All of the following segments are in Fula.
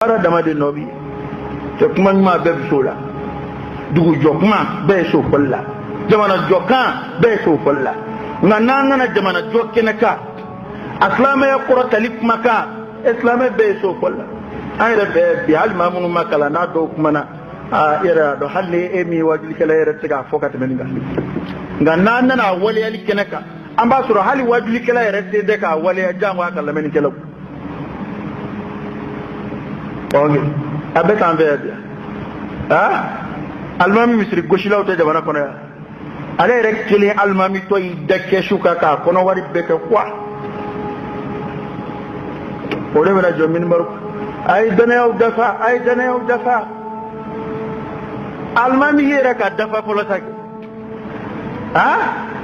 Para dama de nobi te kuma ma be sola dugu jokma be so kolla jamana jokka be so kolla ngana jamana jokkene ka aslama ya qura talib maka islama be so kolla ayra be bi hal mamunu makala na do kuma na ira do halle emi wajil kala ira tiga fokata men ngali ngana nana wali ali kenaka amba sura hali wajil kala ira de ka wali jangwa kala men kala okay abet envers almami misri goshila uta jabana kono ya ale rek kili almami to dekke shuka ka kono wari beke kwa ore wala jomin maruk ay dana dafa almami hira ka dafa polotak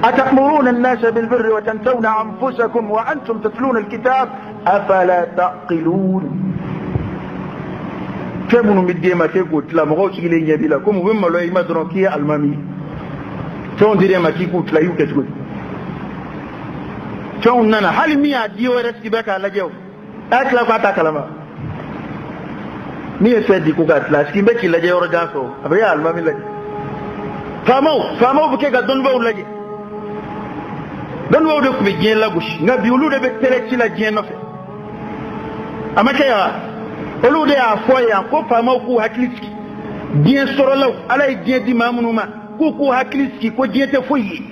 أتأمرون الناس بالبر وتنسون أنفسكم وأنتم تتلون الكتاب أفلا تعقلون كمنو مديما كيكوت لا مغوش إلي يبيلا كم وما لو يمدرون كي المامي تون ديري ما كيكوت لا يوكتوت تون نانا حالي ميا ديو رسكي بكا لجيو أكلا فاتا كلمة ميا سيدي كوكات لا سكي بكي لجيو رجاسو أبيا المامي لجي فامو بكيكا دونبو لجي دونبو دكو بجين لغوش نبيولو دي بكتلكي لجين نفي أما كيا olu de ya foya ko fama ku hakliski bien sorolaw alay bien di mamunuma ku hakliski ko diete foyi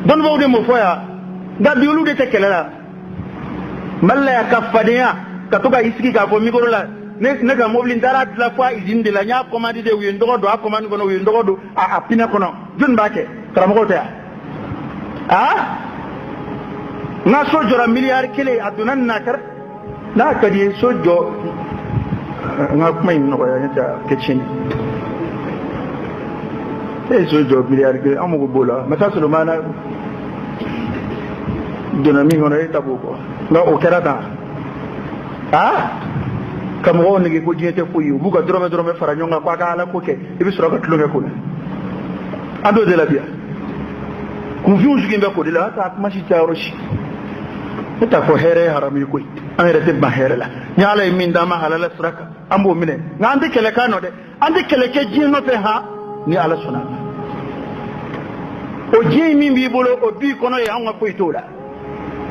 don bo de mo foya gabi olu de tekelela malla ya kafadiya ka to ga iski ga fo mi gorola ne ga moblin dara la fois izinde la nya commande de wi ndogodo a commande gono wi ndogodo a pina kono jun bake karamo ta na sojora milliard kile adunan nakar na kadi sojo nga kuma yin no ya ta kitchen sojo milliard ke amugo bola mata so mana dona mi hono eta boko nga o kerata kam go ne ko jete fuyu buga drome fara nyonga kwa kala ko ke ibi sura ka tlunga ko ando de la bia confusion ke ngako de la ta kuma shi taroshi ta ko here harami ko amere te bahere la nyala min dama halala suraka ambo mine ngande kele kano de ande kele ke jino te ha ni ala sunna o ji min bi bolo o bi kono ya ngwa ko itola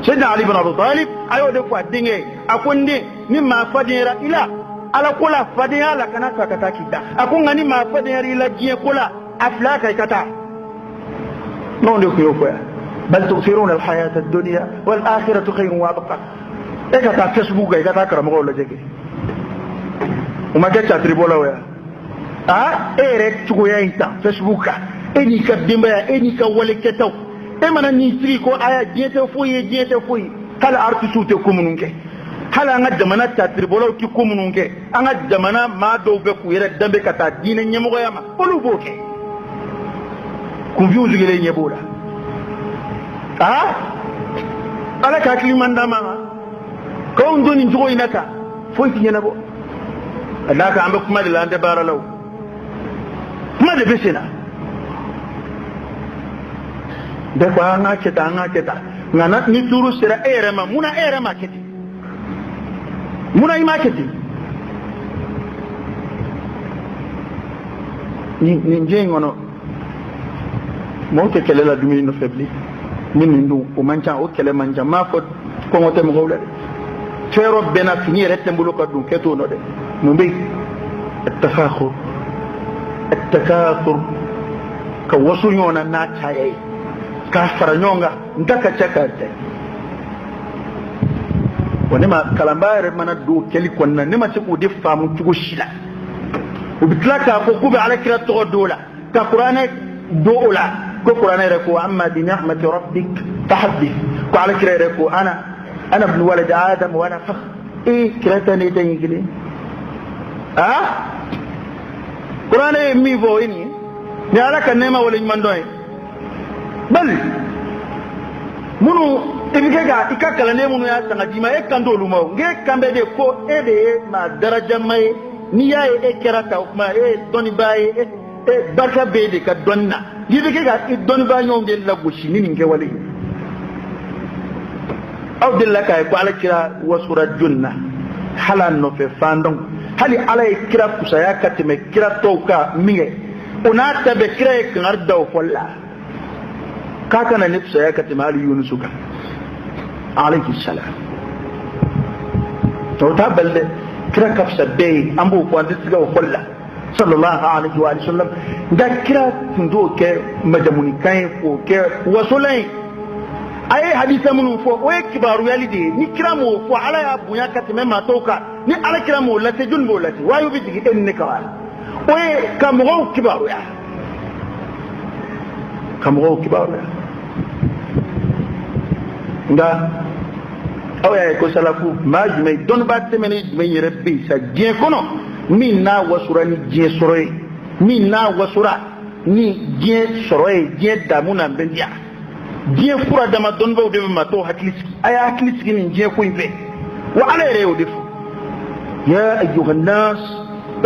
sayyidina ali ibn abi talib ayo de ko dinge akunde ni ma fadira ila ala kula fadira la kana ka kata kita akunga ni ma fadira ila ji kula aflaka kata non de ko yo بل تؤثرون الحياة الدنيا والآخرة خير وابقى إيه كتا فيسبوك إيه كتا كرم غولا جيكي وما جاتا تريبولا ويا إيه ريك تقويا إنتا فيسبوك إني كدنبايا إني كوالكتو إيه منا نيسريكو آيا جيتا فوي هل أرتسو تكومنونك هل أنا جمانا تاتريبولا وكي كومنونك أنا جمانا ما دوبكو يرى دنبي كتا دين نيمغويا ما قلو بوكي كنفيوزو يلي نيبولا ala ka klimanda ma ko ndoni njogo inaka foi tinyana bo alaka ambe kuma de lande baralaw kuma de besena de ko nga keta ngana ni turu sira erema muna keti muna ima keti ni njengono mo te kelela dumi no febli min ndu o mancha o kele manja ma ko ngote mo gowle fero bena fini rette mbulu ko dum keto no de mo be التفاخر ka wasu nyona na chaye ka fara nyonga ndaka chakate woni ma kalambare mana do keli konna ne ma ci ko defa mu ci go shila o bitlaka ko kube ala kira to dola ka qur'ana dola ko qur'ana reko amma bi ni'mati rabbik tahaddith ko ala kira reko ana ibn walad adam wa ana fakh kiratani tayingili qur'ana mi vo ini ni ala kan nema wala mandoy bal munu ibike ga ikakala ne munu ya sanga jima e kando lumo nge kambe de ko ede ma daraja mai ni ya e kerata ma e doni baye e barka be de ka donna yibike ga i doni ba nyom de la gushi ni nge wali aw de la kay ko ala kira wasura junna halan no fe fandon hali alay kira kusaya katime kira toka minge una tabe kira kan arda folla kaka na nifsa ya katime ali yunusuka alayhi salam to ta balde kira kafsa be ambu ko andisiga folla sallallahu alaihi wa sallam da kira tundo ke majamuni kai ko ke wasulai ay hadisa mun fo o kibaru yalide ni kira mo fo ala ya bunya katime matoka ni ala kira mo lati junbo lati wayu bi digi en ne kawal o kamro kibaru ya kamro kibaru ya nga awya ko salafu majme don ba temene me yerebe sa je kono min na wasura ni je soroy min na wasura ni je soroy je damuna bendia je fura dama don ba de ma to hakliski aya hakliski ni je ko imbe wa ala rew def ya ayyuha an-nas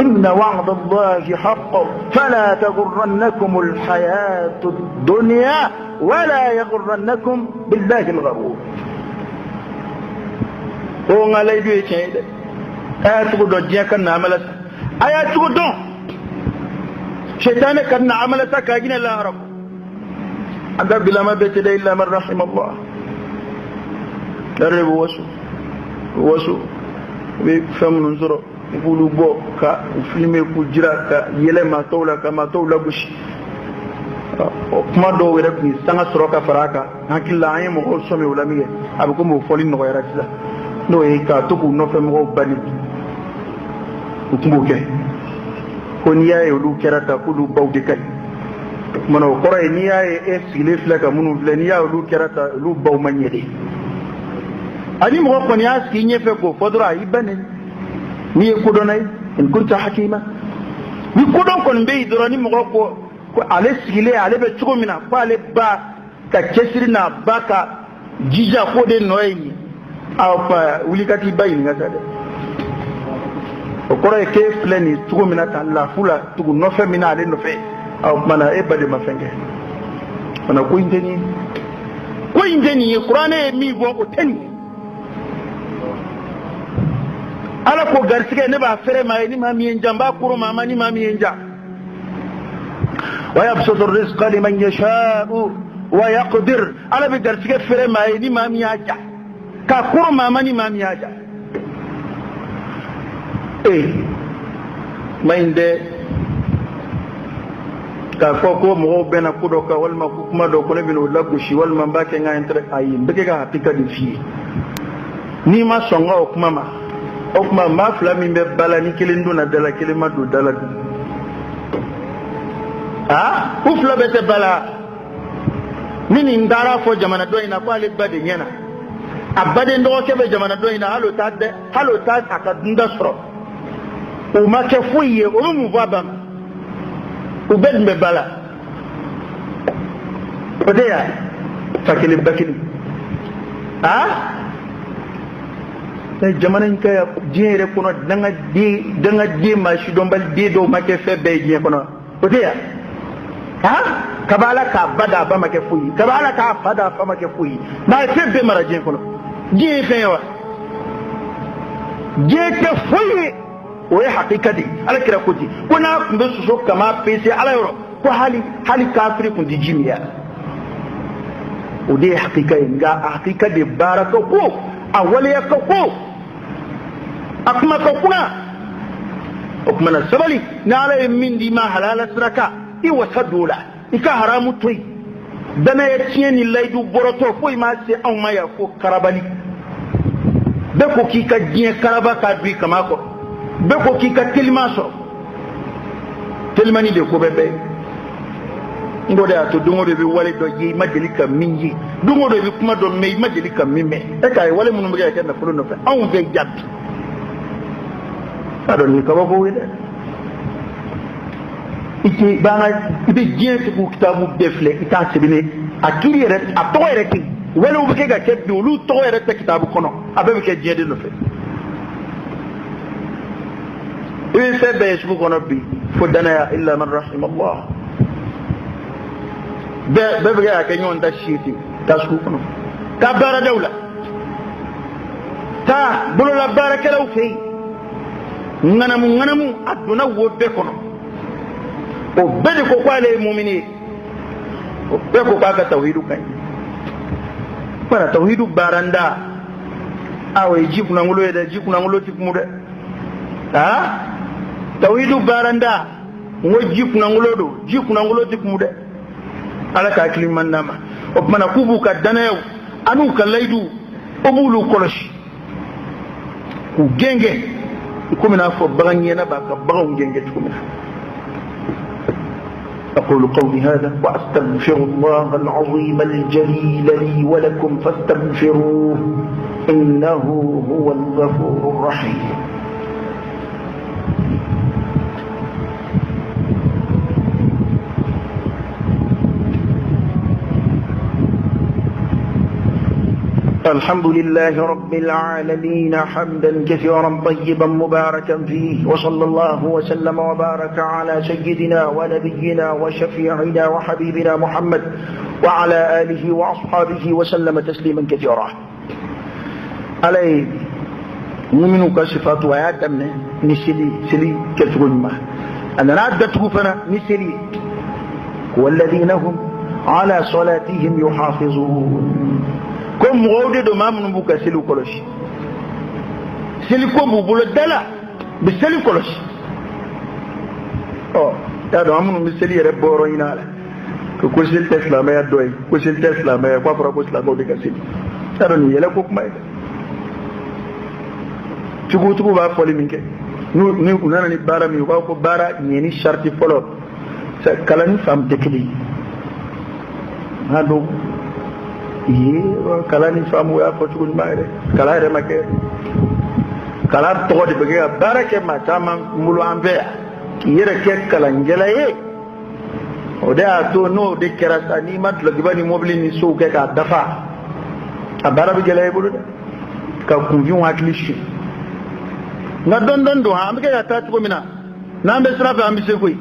inna wa'da allahi haqqun fala taghurrannakum al-hayatu ad-dunya wala yaghurrannakum billahi al-gharur o ngalay do chede ayatu do je kan na amala ayatu do shaytan kan na amala ta ka gina la rabb anda bila ma bete da illa man rahim Allah darbe wasu be famun zuro bulu bo ka filme ku jira ka yele ma tawla ka ma tawla bushi kuma do wera ni sanga soroka faraka hakilla ay mo ko some wala mi abu ko mo folin no yara tida no e ka to ku no fem go bani ku mo ke ko ni ay lu kerata ku lu bawde kay mano koray ni ay sigile flaka munu fleni ya lu kerata lu baw manyede ani mo ko ni aski nyefe ko fodra ibane ni ko donay in kunta hakima ni ko don kon be idoro ni mo ko ale sigile ale be chugumina ko ale ba ka kesirina baka jija ko de noyi afa wulikati bayin ngata de o koray ke fleni chugumina tan la fula tugu no fe mina ale no fe aw mana ebade mafenge mana ko indeni qur'ane mi go o tani ala ko garsige ne ba fere mai ni mami enja ba kuro mama ni mami enja wa yabsutu rizqa liman yasha'u wa yaqdir ala bi garsige fere mai ni mami aja ka kuro mama ni mami aja mainde ka ko mo bena kudo ka wal ma kuma do ko ne bino lagushi wal man ba ke nga entre ayi mbeke ga hakika di fi ni ma songa o kuma ma fla mi be bala ni kilindo na dala kilima do dala u fla be te bala nini ndara fo jamana do ina kwale bade nyana abade ndo ke be jamana do ina halo ta akadunda soro o ma ke fuye o mu baba ubed me bala odeya fakili bakili jamana nka jere kono danga di ma shi don bal di do make fe be je kono odeya kabala ka bada ba make fuyi kabala ka fada fa make fuyi ma fe be mara je kono je fe wa je te fuyi o ya hakikati ala kira kuti kuna mbe so kama pese ala yoro ko hali kafiri kun di jimiya o de hakika nga hakika de baraka ko awali ya ko akuma ko kuna okuma na sabali na ala min di ma halala sraka i wasadula ika haramu toy dana ya tieni laydu boroto ko ma se an ma ya ko karabali be ko ki ka jien karaba ka bi kama ko be ko ki ka telmaso telmani de ko bebe ngode ato dungo de bi wale do yi madelika minji dungo de bi kuma do me madelika mimme e kay wale munu mbiga ken na fulo no fe an be jatt ado ni ko bo wede iti bana ibe jien ko kitabu defle ita sibine akili re ato re ki wale u be ga ke bi lu to re te kitabu kono abe ke jien de no fe e fe be su kono bi fodana illa man rahim Allah be ga ke nyon da shiti ta su kono ka bara dawla ta bulu la baraka law fi nganamu aduna wo be kono o be ko ko ale mu'mini o be ko ka tawhidu kan para tawhidu baranda awe jikuna ngulo eda jikuna ngulo tikmude ha tawhidu baranda ngo jikuna ngulo do jikuna ngulo tikmude ala ka kliman nama o mana kubu ka danayo anu ka laydu o bulu koloshi ku genge كمنا فبغنينا بقى بغون جنجتكمنا أقول قولي هذا وأستغفر الله العظيم الجليل لي ولكم فاستغفروه إنه هو الغفور الرحيم الحمد لله رب العالمين حمدا كثيرا طيبا مباركا فيه وصلى الله وسلم وبارك على سيدنا ونبينا وشفيعنا وحبيبنا محمد وعلى آله وأصحابه وسلم تسليما كثيرا عليه مؤمنك صفات وياتمنا نسلي كالتغنمة أنا نعدته فنا نسلي والذين هم على صلاتهم يحافظون comme ngode do mamun buka selu koloshi selu ko bubulo dala be selu koloshi oh ya do mamun be selu yere boro inala ko ko sel tesla ma doy ko sel tesla ma ko fara ko sel ko de kasel taro ni yele ko kuma tugu ba poli minke ni unana ni bara mi ko bara ni sharti polo sa kala ni fam tekli hado kala ni famu ya ko tukun maire kala re make kala to de be ga barake ma tama mulu ambe yere ke kala ngela ye o da to no de kerasa ni mat lo gibani mobili ni so ke ka dafa abara bi gele bulu ka kunji wa klishi na don do ha ambe ga ta to mina na ambe sra fa ambe se koy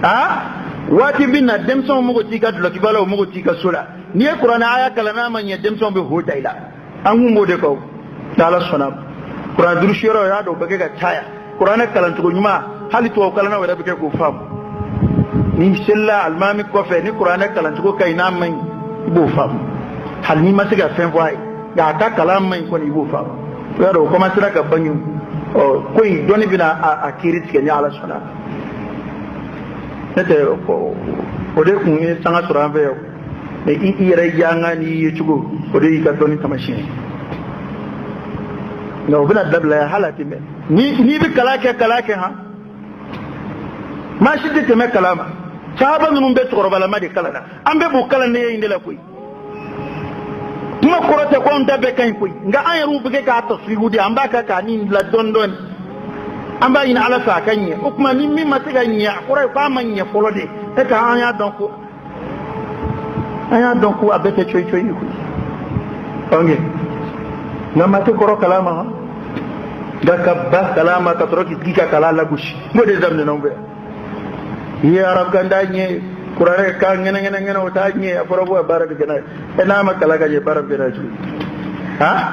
ha wati binna dem so mo ko tika to lo gibala mo ko tika sura ni Qur'an aya kala na man yedem so be hota ila an humbo de ko dala sonam Qur'an dur shiro ya do bage ga taya Qur'an kala to nyuma hali to kala na wada bage ko fam ni sella almami ko fe ni Qur'an kala to kai na man bo fam hal ni masiga fen foi ga ta kala man ko ni bo fam ya do ko masira ka banyu o koy doni bina a kirit ke ni ala sonam tete ko o de kun ni sanga suran fe e ira yanga ni yugo o de ka doni tamashi no bina dabla halati me ni bi kalake ha ma shi de me kalama sahaba mun be toro bala ma de kalana ambe bu kala ne inde la koy kuma korote ko on dabe kan koy nga an yaru bi ka tasrihu di amba ka ni la dondon amba ina ala sa kanye o kuma ni mi matiga nya kore fa manya folode e ka an ya donc abete choy ko onge namate koro kalama ha daka ba kalama ka troki dika kala la gushi ngode zamne nombe ya arab ganda nye kurare ka ngene o ta nye aforo bo baraka gena ena ma kala ga je baraka gena ju ha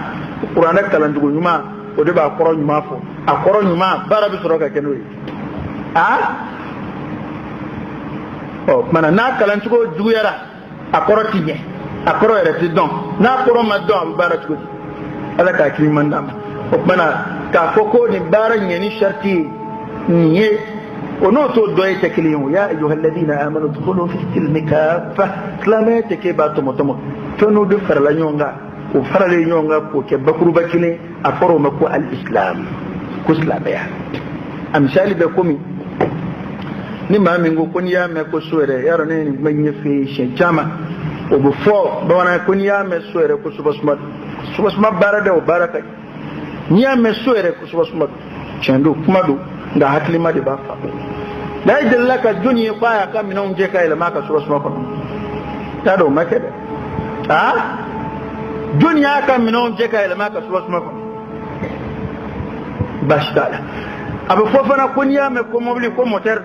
qur'ana kala ndugo nyuma o de ba koro nyuma fo akoro nyuma barabi soroka kenwe ha o mana na kala ndugo juguyara akoro tinye akoro ere don na akoro ma don baraka go ala ka kiri mandam o mana ka foko ni baran yani sharti niye ono to doye teklimu ya ayyuhal ladina amanu dkhulu fi silmi kafa klamete ke ba tomo to no de farala nyonga o farale nyonga ko ke bakuru bakile aforo mako al islam ko islamaya amsali be komi ni ma mingo kun ya me ko suere yaro ne ni manye fe she chama o bo fo do na kun ya me suere ko subasma barade o baraka ni ya me suere ko subasma chendo kuma do da haklima de ba fa da idalla ka duniya baya ka minon je ka ilma ka subasma ko ta do make da ha duniya ka minon je ka ilma ka subasma ko bashtala abu fofana kun ya me ko mobli ko motor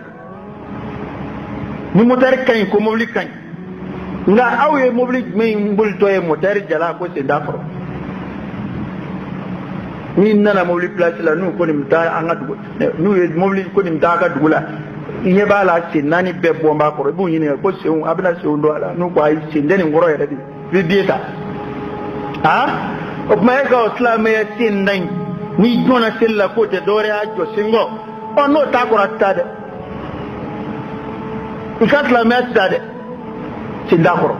ni motor kan ko mobli kan nga awye mobli me mbul to e motor jala ko se dafro ni nana mobili place la nu ko ni mta anga dugo nu ye mobili ko ni mta ka dugula inye bala ci nani be bomba ko bu nyini ko se un abna se un do ala nu ko ay ci ndeni ngoro yere di bieta ha o ma ga islam ya tin ndan ni jona sella ko te dore a jo singo o no ta ko ratade ikatla me tade ci ndakoro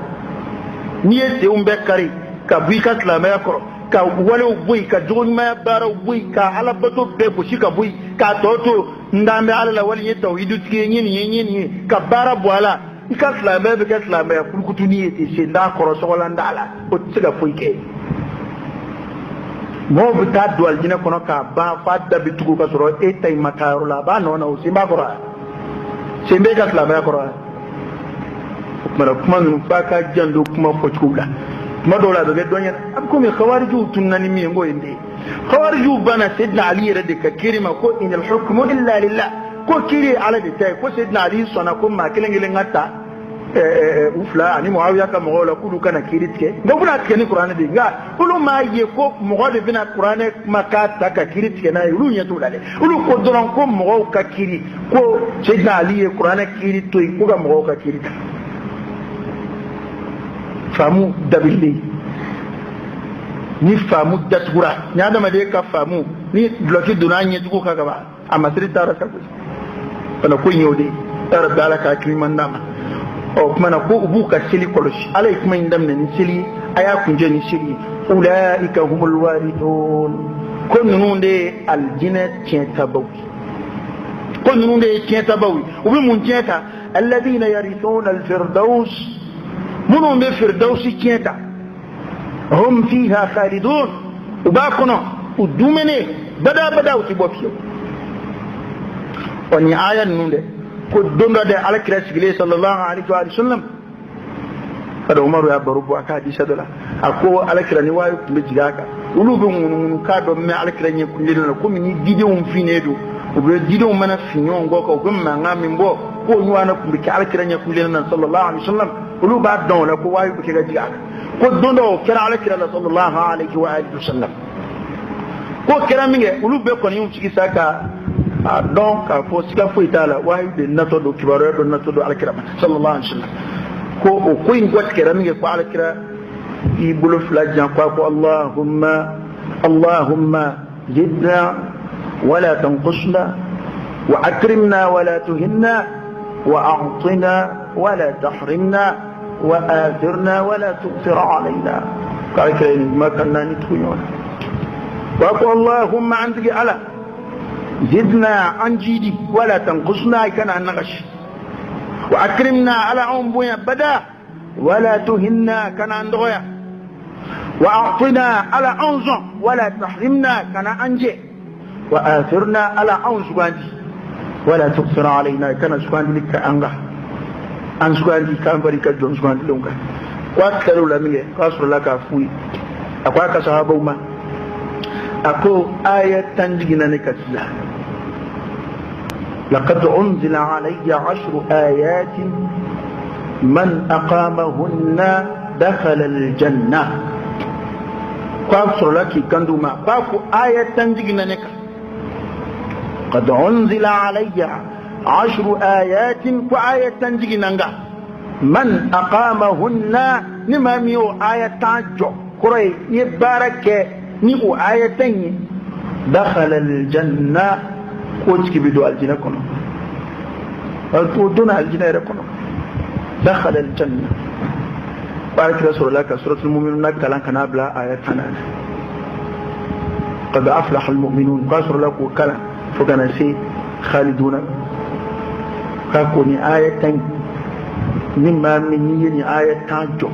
ni ye un be kari ka bu ikatla me ko ka wale buy ka jogon ma bara buy ka ala bato be ko shika buy ka toto ndambe ala la wali tawhidu tike nyini ka bara boala ikatla me be katla me kurkutu ni yeti se nda koro so wala ndala o tiga foyke mo bu ta dual dina kono ka ba fadda bitugo ka soro e tay makaro la ba no o simba koro sembe katla me koro mara kuma nu fa ka jando kuma fochula ما دولا بغيت دنيا أبكم خوارجو تناني مينغو يندي خوارجو بنا سيدنا علي ردك كريمة كو إن الحكم إلا لله كو كيري على دتاي كو سيدنا علي صنعكم ما كلن يلين غتا وفلا يعني معاوية كمغولا كلو كان كيريتك نقولنا تكني قرآن دي غا كلو ما يكو مغول بنا قرآن ما كاتا كيريتك نا يلو يتولا لي كلو كدران كو مغول كيري كو سيدنا علي قرآن كيريتو كو مغول كيريتا famu dabili ni famu datgura nyada made ka famu ni bloki dunanya duko kaga ba amma sirri tara ka bana ko nyode tara dala ka kriman dama o kuma na ko ubu ka sili koloshi alai kuma indam ne sili aya kunje ni sili ulaika humul warithun kon nunde aljina tienta bawi kon nunde tienta bawi ubi mun tienta alladhina yarithuna alfirdaus منهم بفردوس كيتا هم فيها خالدون وباكنا ودومني بدا وتبوكيو وني آية نونده كود دوندا دي على كراسي صلى الله عليه وسلم هذا عمر يا بربو أكادي سدلا أكو على كراني وايو بجيغاكا ولوبو من كادو مي على كراني كلنا كومي ني ديديوم فينيدو وبي ديديوم منا فينيون غوكا وكما ngami mbo ko nywana kumbiki ala kiranya kulena sallallahu alaihi wasallam ولو بعد دون لك واي بكي جاك قد دون كرا على كرا صلى الله عليه واله وسلم ko kera minge ulu be ko ni unchi saka donc ko sika fo itala wahi de nato do kibaro do nato do alkira sallallahu alaihi wasallam ko o ko in got kera minge ko alkira i bulu flajan ko allahumma zidna wala tanqusna wa akrimna wala tuhinna wa a'tina wala tahrimna وآثرنا ولا تؤثر علينا قال كلمة ما كنا نتخيون وقال اللهم عندك على زدنا عن جيدي ولا تنقصنا كان عن نغش وأكرمنا على عمبويا بدا ولا تهنا كان عن دغيا وأعطنا على عنزم ولا تحرمنا كان عنجي وآثرنا على عنزم ولا تؤثر علينا كان سكان لك أنغا an sugandi kan bari ka jon sugandi longa wa kalu la miye kasur la ka fui akwa ka sahaba uma ako ayatan digina ne kasla laqad unzila alayya 10 ayatin man aqamahunna dakhala aljanna kasur la ki kanduma ba ku ayatan digina ne ka qad unzila alayya 10 آيات وآية جينانغا من أقامهن نماميو آية جو كوري يبارك نيو آيتين دخل الجنة كوتشكي بدو الجنة كنو ودون الجنة كنو دخل الجنة بارك رسول الله كسورة المؤمنون كلام كنابلا آية حنان قد أفلح المؤمنون قصر لك وكلام فكان سي خالدون كوني آية مما من يني آية جو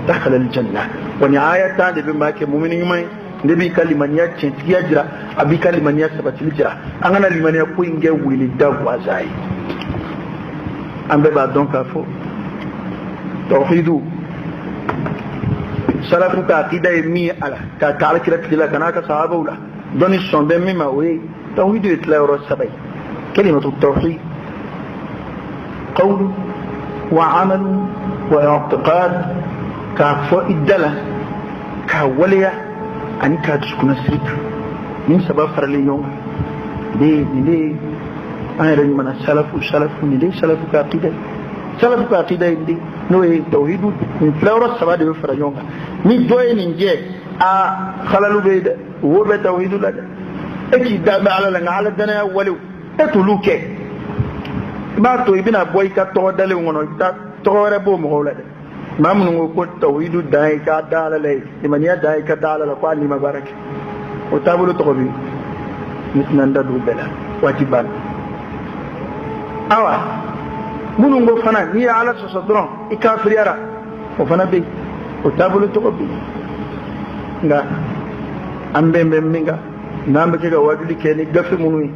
دخل الجنة وني آية بما كمؤمنين ماي نبي كلمة ياتشن تيجرا أبي كلمة يسبت تيجرا أنا لمن يكون جوي للدو وزاي أم ببعد دونك أفو توحيدو سلفك عقيدة مي على كعلى كلا كلا كناك صحابة ولا دوني الصندم مما وي توحيدو يتلا ورسبي كلمة التوحيد قول وعمل واعتقاد كفو الدلة كولية أن تسكن السرك min sabab farali yonga de ayre mana salafu ni de salafu ka aqida indi no e tawhidu min flawra sabade be fara yonga ni doye ni je a khalalu be wo be tawhidu la eki da ba ala nga ala dana walu etuluke ba to ibina boy ka to dale ngono ta to re bo mo wala de mamun ngo ko tawhidu dai ka dala le imaniya dai ka dala la kwani mabarak o tabulu to bi mitnanda du bela wajiban awa munun go fana ni ala so dron ikafriyara o fana be o tabulu to bi nga ambe minga nambe ke ga wadli ke ni gafi munui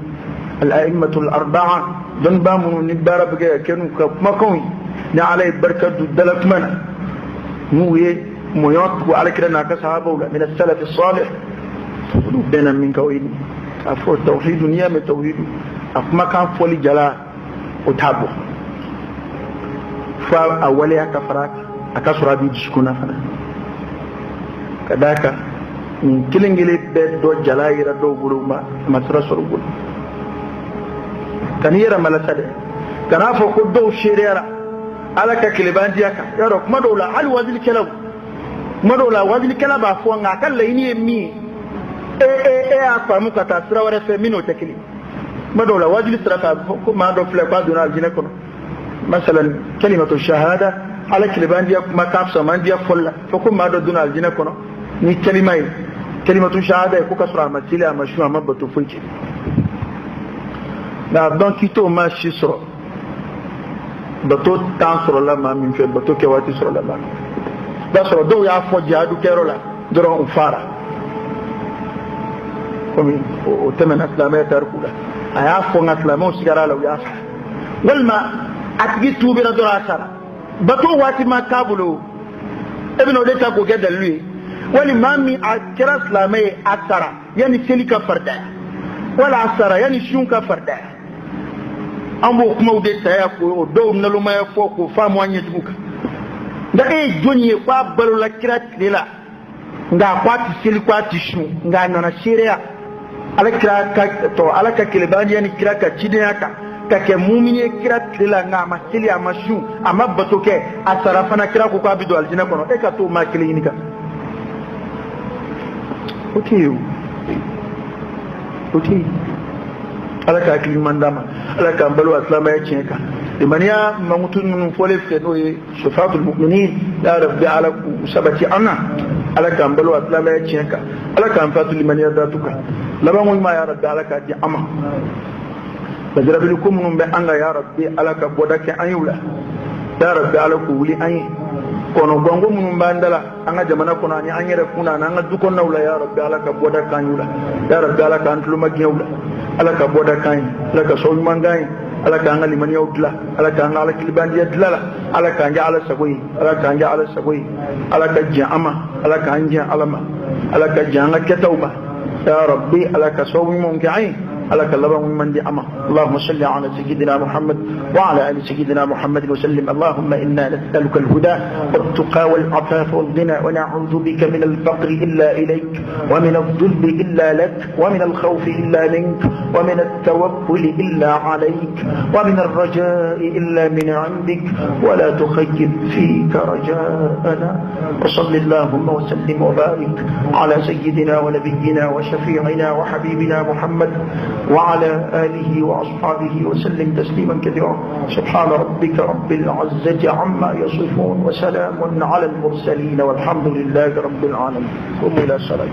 al a'immatul arba'a don ba munu ni barab ke kenu ka makawi ni alay barakatu dalak mana muye moyot wa alakira na ka sahaba min as-salaf as-salih bena min kawini afo tawhid niyam tawhid afma kan foli jala utabo fa awali akafarak akasura bi shikuna fana kadaka min kilingile be do jalaira do buluma masra sorgul kanira malasade kana fo ko do shirera alaka kilibandiya ka yaro kuma dola hal wazil kalam madola wazil kala ba fo nga kala ini mi apa muka tasra wala femino takili madola wazil siraka ko ma do fle ba duna aljina kono masalan kalimatu shahada ala kilibandiya kuma kafsa mandiya folla fo ko ma do duna aljina kono ni kalimatu shahada ko kasra masili amashu amabatu funki na donc kito ma shisro bato tansro la ma min fe bato ke wati sro la ba basro do ya fo jadu kero la doro on fara komi o temena islamé tarkula aya fo ngaslamo sigara la ya walma atgi tubi na doro asara bato wati ma kabulo ebino de ta ko gedal lui wani mami akira islamé asara yani selika farda wala asara yani shunka farda ambo kuma ude taya ko do naluma ya fo ko famu anye tuka da joni kwa balu la kirat lela nga kwati sili kwati shu nga nona shiria ala kira ka to ala ka kilibani yani kira ka chidiyaka ka ke mumini kirat lela nga masili amashu amabatoke asarafana kira ko kwa bido aljina kono e ka to makili nika okay ala ka akili mandama ala ka balu aslama ya cinka limaniya mamutun fole fe no shifatul mu'minin ya rabbi ala sabati anna ala ka balu aslama ya cinka ala ka fatu limaniya datuka laban ma ya rabbi ala ka di ama bajrabikum min bi anga ya rabbi ala ka bodake anyula ya rabbi ala ku wuli anyi kono gongo mun bandala anga jamana kono ani anyere kuna anga dukon nawla ya rabbi ala ka bodake anyula ya rabbi ala ka antuluma giwla ala ka boda kain ala ka so mangai ala ka ngali mani outla ala ka ngala kilibandi yadlala ala ka nja ala sagoi ala ka nja ala sagoi ala ka jama ala ka nja alama ala ka janga ketauba ya rabbi ala ka so mun kai ala ka laba mun di ama allahumma salli ala sayyidina muhammad wa ala ali sayyidina muhammad wa sallim allahumma inna nas'aluka al-huda wat-tuqa wal-'afafa wal-ghina wa na'udhu bika min al-faqr illa ilayk wa min adh-dhulm illa lak wa min al-khawf illa mink wa min at-tawakkul illa alayk wa min ar-raja'i illa min 'indik wa la tukhayyib fika raja'ana wa salli allahumma wa sallim wa barik ala sayyidina wa nabiyyina wa shafi'ina wa habibina muhammad وعلى آله وأصحابه وسلم تسليما كثيرا سبحان ربك رب العزة عما يصفون وسلام على المرسلين والحمد لله رب العالمين قوموا إلى الصلاة